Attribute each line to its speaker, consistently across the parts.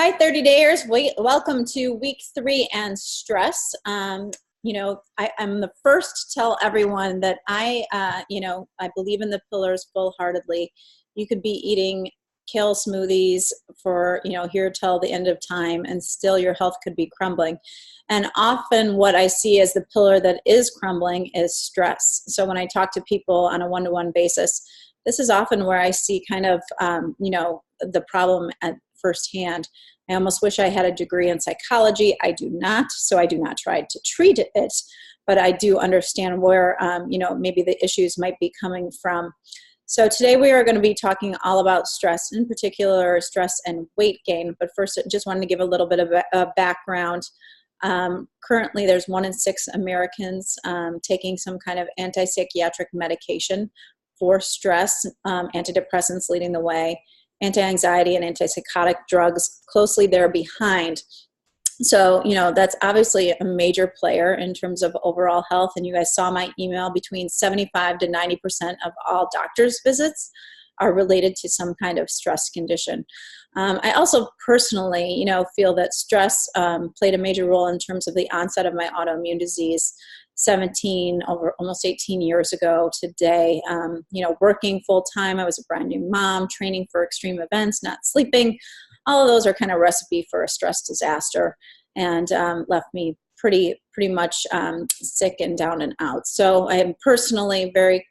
Speaker 1: Hi, 30 Dayers. Welcome to week 3 and stress. I'm the first to tell everyone that I believe in the pillars full-heartedly. You could be eating kale smoothies for, here till the end of time, and still your health could be crumbling. And often what I see as the pillar that is crumbling is stress. So when I talk to people on a one-to-one basis, this is often where I see kind of, the problem at firsthand. I almost wish I had a degree in psychology. I do not, so I do not try to treat it, but I do understand where, maybe the issues might be coming from. So today we are going to be talking all about stress, in particular stress and weight gain. But first, I just wanted to give a little bit of a background. Currently, there's 1 in 6 Americans taking some kind of anti-psychiatric medication for stress, antidepressants leading the way, anti-anxiety and antipsychotic drugs closely there behind. So, that's obviously a major player in terms of overall health. And you guys saw my email, between 75 to 90% of all doctor's visits are related to some kind of stress condition. I also personally, feel that stress played a major role in terms of the onset of my autoimmune disease almost 18 years ago today. Working full time, I was a brand new mom, training for extreme events, not sleeping. All of those are kind of recipe for a stress disaster, and left me pretty much sick and down and out. So I am personally very,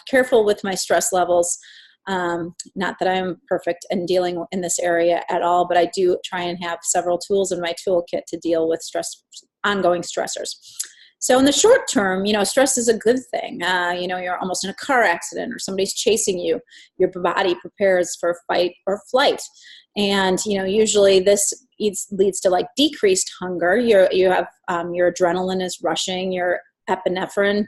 Speaker 1: careful with my stress levels. Not that I'm perfect in dealing in this area at all, but I do try and have several tools in my toolkit to deal with ongoing stressors. So in the short term, stress is a good thing. You're almost in a car accident or somebody's chasing you. Your body prepares for fight or flight. And, usually this leads to like decreased hunger. Your adrenaline is rushing, your epinephrine,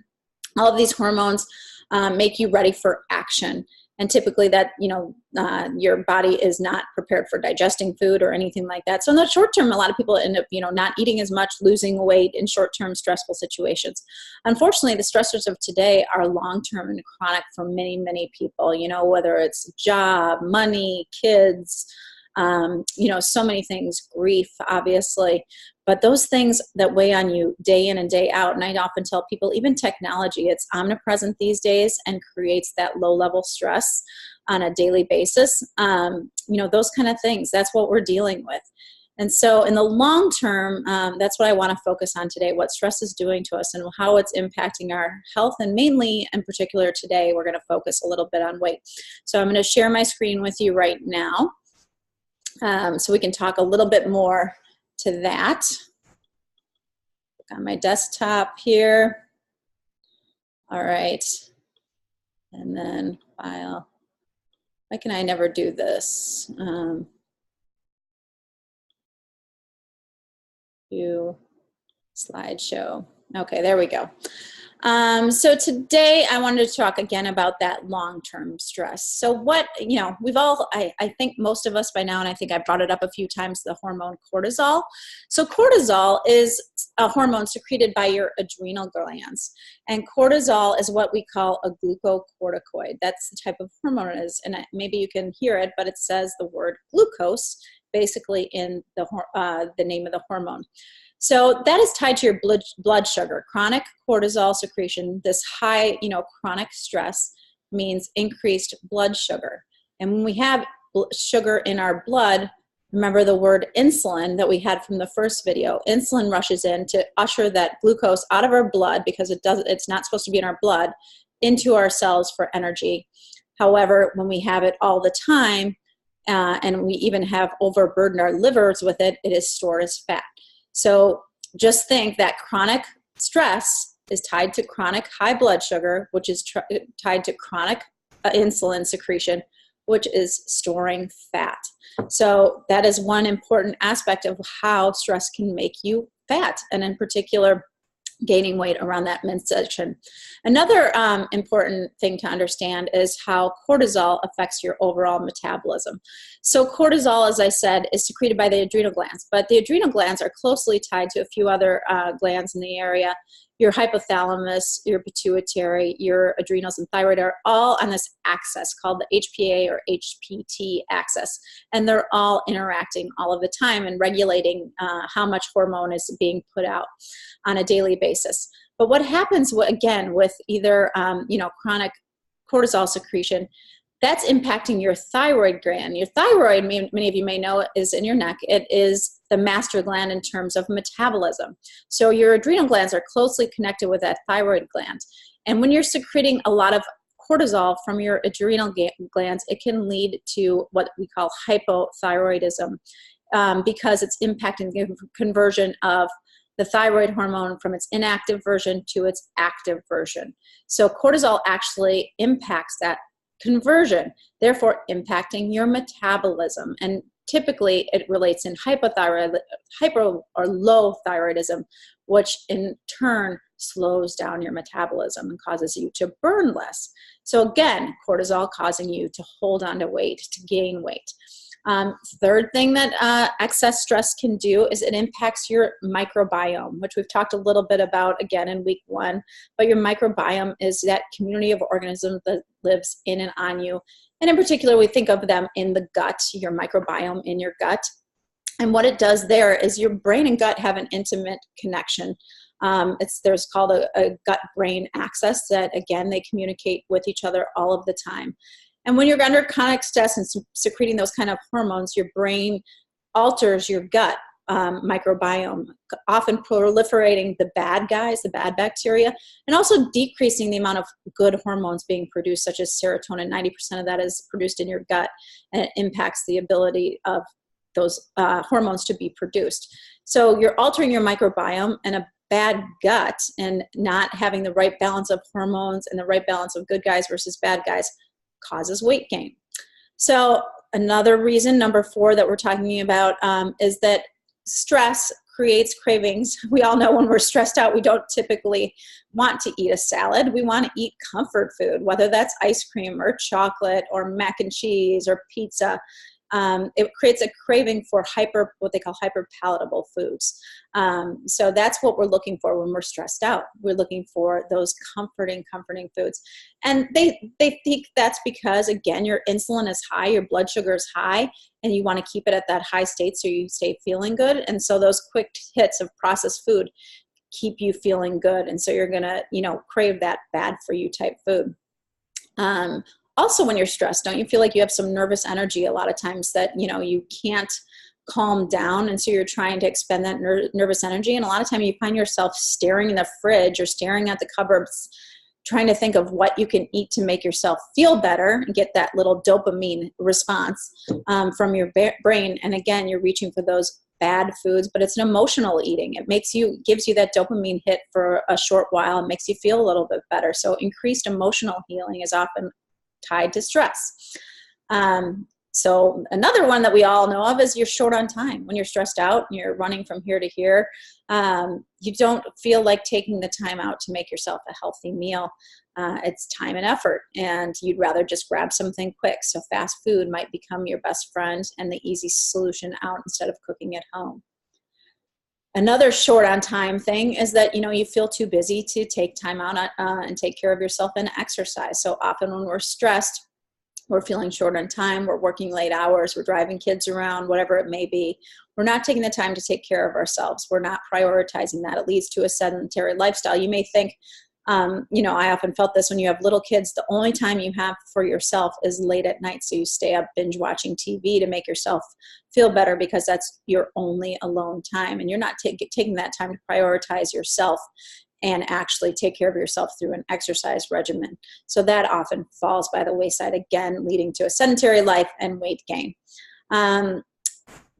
Speaker 1: all of these hormones make you ready for action. And typically that, your body is not prepared for digesting food or anything like that. So in the short term, a lot of people end up, not eating as much, losing weight in short-term stressful situations. Unfortunately, the stressors of today are long-term and chronic for many, many people, whether it's job, money, kids, so many things, grief, obviously. But those things that weigh on you day in and day out, and I often tell people, even technology, it's omnipresent these days and creates that low-level stress on a daily basis. Those kind of things, that's what we're dealing with. And so in the long term, that's what I want to focus on today, what stress is doing to us and how it's impacting our health. And mainly, in particular today, we're going to focus a little bit on weight. So I'm going to share my screen with you right now, so we can talk a little bit more to that. On my desktop here. All right. And then file. Why can I never do this? View slideshow. Okay, there we go. So today I wanted to talk again about that long-term stress. So what, we've all, I think most of us by now, and I think I brought it up a few times, the hormone cortisol. So cortisol is a hormone secreted by your adrenal glands. And cortisol is what we call a glucocorticoid. That's the type of hormone it is. And maybe you can hear it, but it says the word glucose basically in the name of the hormone. So that is tied to your blood sugar. Chronic cortisol secretion, this high, chronic stress means increased blood sugar. And when we have sugar in our blood, remember the word insulin that we had from the first video. Insulin rushes in to usher that glucose out of our blood, because it's not supposed to be in our blood, into our cells for energy. However, when we have it all the time, and we even have overburdened our livers with it, it is stored as fat. So just think that chronic stress is tied to chronic high blood sugar, which is tied to chronic insulin secretion, which is storing fat. So that is one important aspect of how stress can make you fat, and in particular, gaining weight around that midsection. Another important thing to understand is how cortisol affects your overall metabolism. So cortisol, as I said, is secreted by the adrenal glands, but the adrenal glands are closely tied to a few other glands in the area, your hypothalamus, your pituitary, your adrenals, and thyroid are all on this axis called the HPA or HPT axis. And they're all interacting all of the time and regulating how much hormone is being put out on a daily basis. But what happens, again, with either chronic cortisol secretion, that's impacting your thyroid gland. Your thyroid, many of you may know, is in your neck. It is the master gland in terms of metabolism. So your adrenal glands are closely connected with that thyroid gland. And when you're secreting a lot of cortisol from your adrenal glands, it can lead to what we call hypothyroidism because it's impacting the conversion of the thyroid hormone from its inactive version to its active version. So cortisol actually impacts that conversion, therefore impacting your metabolism. And typically it relates in hypo or low thyroidism, which in turn slows down your metabolism and causes you to burn less. So again, cortisol causing you to hold on to weight, to gain weight. Third thing that excess stress can do is it impacts your microbiome, which we've talked a little bit about again in week 1. But your microbiome is that community of organisms that lives in and on you. And in particular, we think of them in the gut, your microbiome in your gut. And what it does there is your brain and gut have an intimate connection. There's called a gut-brain axis that, again, they communicate with each other all of the time. And when you're under chronic stress and secreting those kind of hormones, your brain alters your gut microbiome, often proliferating the bad guys, the bad bacteria, and also decreasing the amount of good hormones being produced, such as serotonin. 90% of that is produced in your gut, and it impacts the ability of those hormones to be produced. So you're altering your microbiome, and a bad gut and not having the right balance of hormones and the right balance of good guys versus bad guys causes weight gain. So another reason, number 4, that we're talking about is that stress creates cravings. We all know when we're stressed out, we don't typically want to eat a salad. We want to eat comfort food, whether that's ice cream or chocolate or mac and cheese or pizza. It creates a craving for what they call hyperpalatable foods. So that's what we're looking for when we're stressed out. We're looking for those comforting foods. And they think that's because, again, your insulin is high, your blood sugar is high, and you want to keep it at that high state so you stay feeling good. And so those quick hits of processed food keep you feeling good. And so you're going to, crave that bad for you type food. Also, when you're stressed, don't you feel like you have some nervous energy a lot of times that, you can't calm down, and so you're trying to expend that nervous energy, and a lot of time you find yourself staring in the fridge or staring at the cupboards, trying to think of what you can eat to make yourself feel better and get that little dopamine response from your brain. And again, you're reaching for those bad foods, but it's an emotional eating. It gives you that dopamine hit for a short while and makes you feel a little bit better. So increased emotional healing is often tied to stress. So another one that we all know of is you're short on time. When you're stressed out and you're running from here to here, you don't feel like taking the time out to make yourself a healthy meal. It's time and effort, and you'd rather just grab something quick. So fast food might become your best friend and the easy solution out instead of cooking at home. Another short on time thing is that, you feel too busy to take time out and take care of yourself and exercise. So often when we're stressed, we're feeling short on time, we're working late hours, we're driving kids around, whatever it may be. We're not taking the time to take care of ourselves. We're not prioritizing that. It leads to a sedentary lifestyle. You may think, I often felt this when you have little kids, the only time you have for yourself is late at night. So you stay up binge watching TV to make yourself feel better because that's your only alone time. And you're not taking that time to prioritize yourself and actually take care of yourself through an exercise regimen. So that often falls by the wayside, again, leading to a sedentary life and weight gain.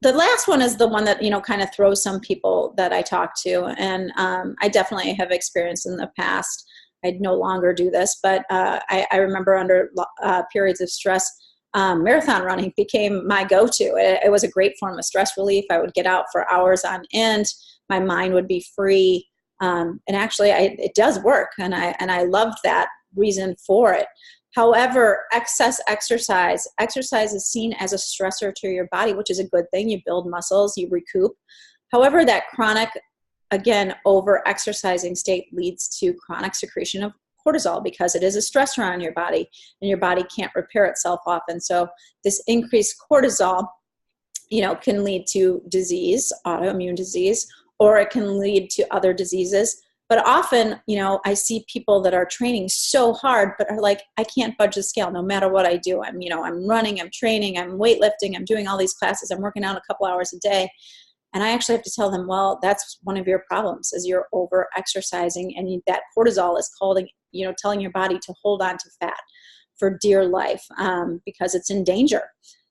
Speaker 1: The last one is the one that, kind of throws some people that I talk to. And I definitely have experienced in the past. I no longer do this, but I remember under periods of stress, marathon running became my go-to. It was a great form of stress relief. I would get out for hours on end. My mind would be free. And actually, it does work. And I loved that reason for it. However, excess exercise is seen as a stressor to your body, which is a good thing. You build muscles, you recoup. However, that chronic again, over-exercising state leads to chronic secretion of cortisol because it is a stressor on your body, and your body can't repair itself often. So this increased cortisol, can lead to disease, autoimmune disease, or it can lead to other diseases. But often, I see people that are training so hard, but are like, I can't budge the scale no matter what I do. I'm running, I'm training, I'm weightlifting, I'm doing all these classes, I'm working out a couple hours a day. And I actually have to tell them, well, that's one of your problems, is you're over exercising, and that cortisol is telling your body to hold on to fat for dear life, because it's in danger.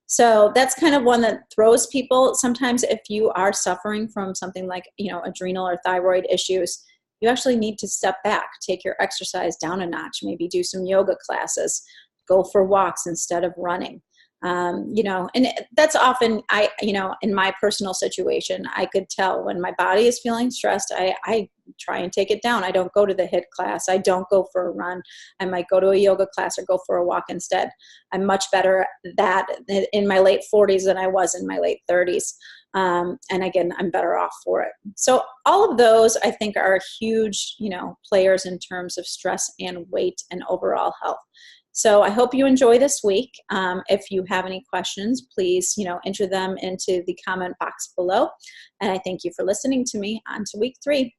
Speaker 1: So that's kind of one that throws people. Sometimes if you are suffering from something like, adrenal or thyroid issues, you actually need to step back, take your exercise down a notch, maybe do some yoga classes, go for walks instead of running. And that's often, in my personal situation, I could tell when my body is feeling stressed, I try and take it down. I don't go to the HIIT class. I don't go for a run. I might go to a yoga class or go for a walk instead. I'm much better at that in my late 40s than I was in my late 30s. And again, I'm better off for it. So all of those, I think, are huge, players in terms of stress and weight and overall health. So I hope you enjoy this week. If you have any questions, please, enter them into the comment box below. And I thank you for listening to me on to week 3.